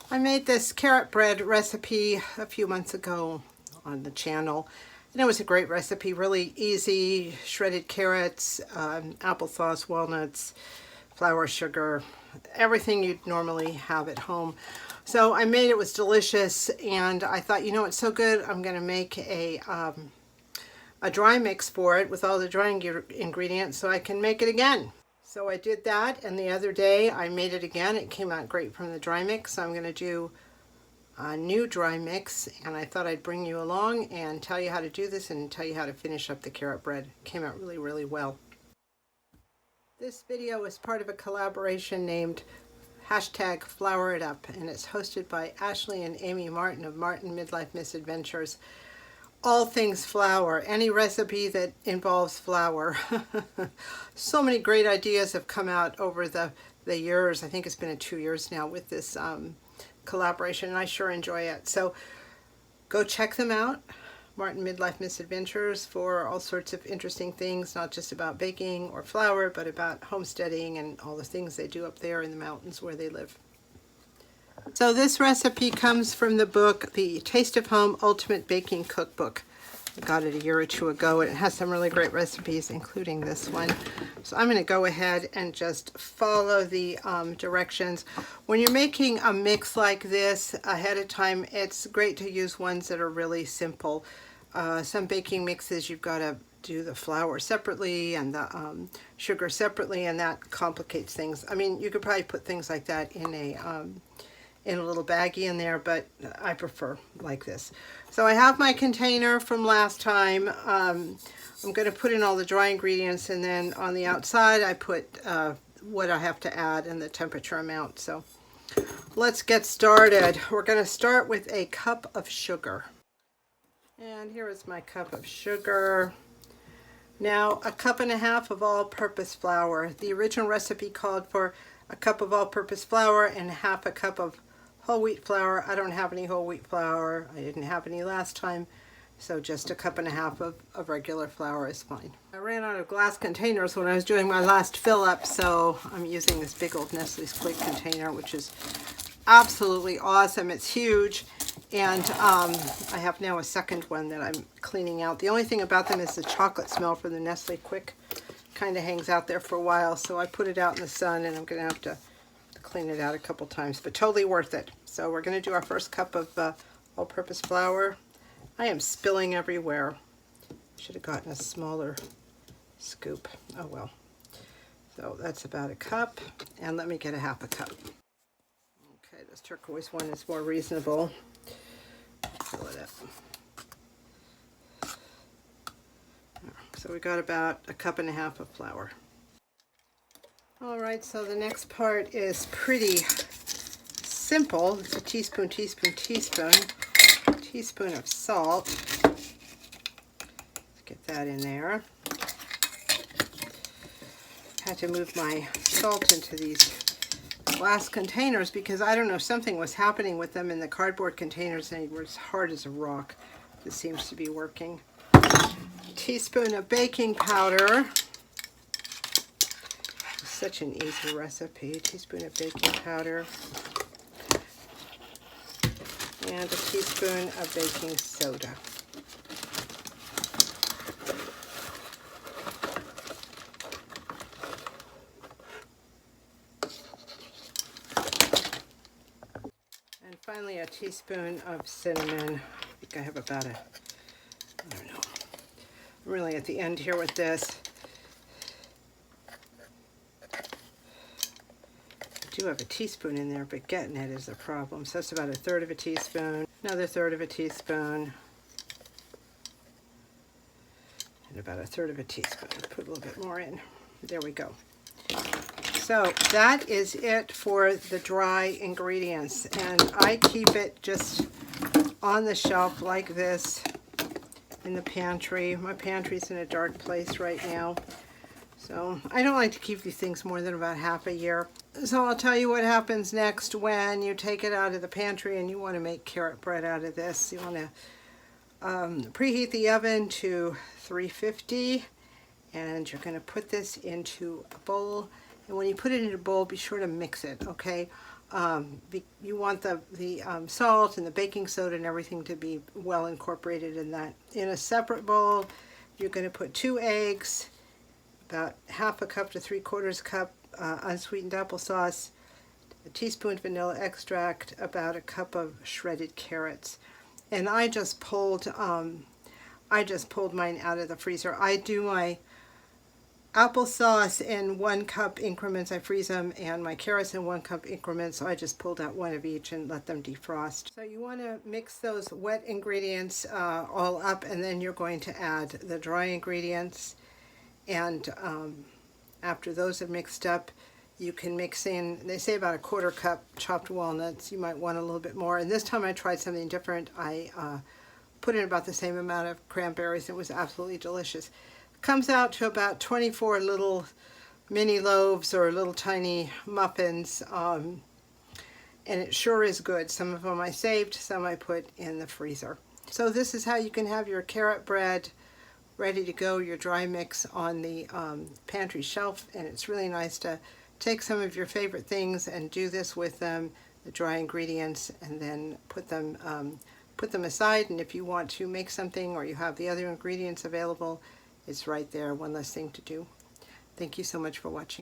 I made this carrot bread recipe a few months ago on the channel, and it was a great recipe, really easy. Shredded carrots, applesauce, walnuts, flour, sugar, everything you'd normally have at home. So I made it, it was delicious, and I thought, you know, it's so good, I'm going to make a dry mix for it with all the dry ingredients so I can make it again. So I did that, and the other day I made it again. It came out great from the dry mix, so I'm going to do a new dry mix, and I thought I'd bring you along and tell you how to do this and tell you how to finish up the carrot bread. It came out really, really well. This video is part of a collaboration named #FlourItUp, and it's hosted by Ashley and Amy Martin of Martin Midlife Misadventures. All things flour, any recipe that involves flour. So many great ideas have come out over the years. I think it's been 2 years now with this collaboration, and I sure enjoy it. So go check them out, Martin Midlife Misadventures, for all sorts of interesting things, not just about baking or flour, but about homesteading and all the things they do up there in the mountains where they live. So this recipe comes from the book, The Taste of Home Ultimate Baking Cookbook. I got it a year or two ago, and it has some really great recipes, including this one. So I'm going to go ahead and just follow the directions. When you're making a mix like this ahead of time, it's great to use ones that are really simple. Some baking mixes, you've got to do the flour separately and the sugar separately, and that complicates things. I mean, you could probably put things like that in a little baggie in there, but I prefer like this. So I have my container from last time. I'm going to put in all the dry ingredients, and then on the outside I put what I have to add and the temperature amount. So let's get started. We're going to start with a cup of sugar. And here is my cup of sugar. Now, 1.5 cups of all-purpose flour. The original recipe called for a cup of all-purpose flour and 1/2 cup of whole wheat flour. I don't have any whole wheat flour. I didn't have any last time, so just 1.5 cups of regular flour is fine. I ran out of glass containers when I was doing my last fill up, so I'm using this big old Nestle's Quick container, which is absolutely awesome. It's huge, and I have now a second one that I'm cleaning out. The only thing about them is the chocolate smell from the Nestle Quick kind of hangs out there for a while, so I put it out in the sun, and I'm going to have to clean it out a couple times, but totally worth it. So we're going to do our first cup of all-purpose flour. I am spilling everywhere. Should have gotten a smaller scoop. Oh well. So that's about 1 cup, and let me get 1/2 cup. Okay, this turquoise one is more reasonable. Fill it up. So we got about 1.5 cups of flour. All right, so the next part is pretty simple. It's a teaspoon, teaspoon, teaspoon, teaspoon of salt. Let's get that in there. Had to move my salt into these glass containers because I don't know, something was happening with them in the cardboard containers, and they were as hard as a rock. This seems to be working. A teaspoon of baking powder. Such an easy recipe. A teaspoon of baking powder and a teaspoon of baking soda. And finally a teaspoon of cinnamon. I think I have about I don't know. I'm really at the end here with this. I do have a teaspoon in there, but getting it is a problem. So that's about 1/3 of a teaspoon, another 1/3 of a teaspoon, and about 1/3 of a teaspoon. Put a little bit more in. There we go. So that is it for the dry ingredients, and I keep it just on the shelf like this in the pantry. My pantry's in a dark place right now, so I don't like to keep these things more than about half a year. So I'll tell you what happens next when you take it out of the pantry and you want to make carrot bread out of this. You want to preheat the oven to 350, and you're going to put this into a bowl. And when you put it in a bowl, be sure to mix it, okay? You want the salt and the baking soda and everything to be well incorporated in that. In a separate bowl, you're going to put 2 eggs, about half a cup to 3/4 cup unsweetened applesauce, a teaspoon vanilla extract, about a cup of shredded carrots. And I just pulled mine out of the freezer. I do my applesauce in 1 cup increments. I freeze them, and my carrots in 1 cup increments. So I just pulled out 1 of each and let them defrost. So you want to mix those wet ingredients all up, and then you're going to add the dry ingredients. And after those are mixed up, you can mix in, they say about a 1/4 cup chopped walnuts. You might want a little bit more. And this time I tried something different. I put in about the same amount of cranberries. It was absolutely delicious. It comes out to about 24 little mini loaves or little tiny muffins. And it sure is good. Some of them I saved, some I put in the freezer. So this is how you can have your carrot bread ready to go, your dry mix on the pantry shelf. And it's really nice to take some of your favorite things and do this with them, the dry ingredients, and then put them aside. And if you want to make something or you have the other ingredients available, it's right there, one less thing to do. Thank you so much for watching.